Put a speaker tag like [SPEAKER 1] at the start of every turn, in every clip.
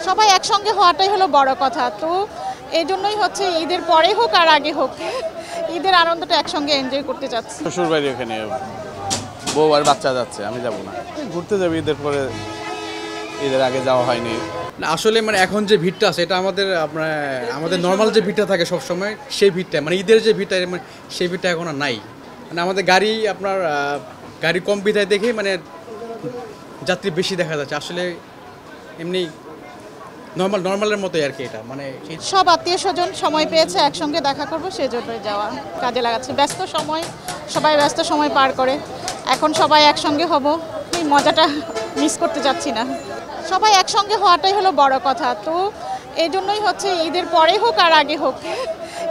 [SPEAKER 1] সবাই একসঙ্গে হওয়াটাই হলো বড় কথা। তো এই জন্যই হচ্ছে ঈদের পরে হোক আর আগে হোক, ঈদের আনন্দটা একসঙ্গে এনজয় করতে চাচ্ছি।
[SPEAKER 2] শ্বশুর বাড়ি ওখানে বউ আর বাচ্চা যাচ্ছে, আমি যাব না। ঘুরতে যাবি ঈদের পরে, ঈদের আগে যাওয়া হয়নি।
[SPEAKER 3] আসলে মানে এখন যে ভিড়টা আছে এটা আমাদের নর্মাল যে ভিড়টা থাকে সবসময় সেই ভিড়টা, মানে ঈদের যে ভিড়টা মানে সেই ভিড়টা এখন আর নাই। মানে আমাদের গাড়ি কম বিধায় দেখে মানে যাত্রী বেশি দেখা যাচ্ছে। আসলে এমনি নর্মালের মতোই আর কি এটা, মানে
[SPEAKER 1] সব আত্মীয় স্বজন সময় পেয়েছে একসঙ্গে দেখা করব, সেজন্যই যাওয়া, কাজে লাগাচ্ছে। ব্যস্ত সময়, সবাই ব্যস্ত সময় পার করে, এখন সবাই একসঙ্গে হব, এই মজাটা মিস করতে যাচ্ছি না। সবাই একসঙ্গে হওয়াটাই হলো বড় কথা। তো এই জন্যই হচ্ছে ঈদের পরে হোক আর আগে হোক,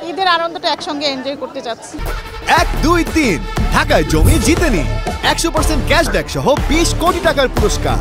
[SPEAKER 1] ঈদের আনন্দটা একসঙ্গে এনজয় করতে চাচ্ছি।
[SPEAKER 4] 1, 2, 3 ঢাকায় জমি জিতে নিন 100% ক্যাশব্যাক সহ 20 কোটি টাকার পুরস্কার।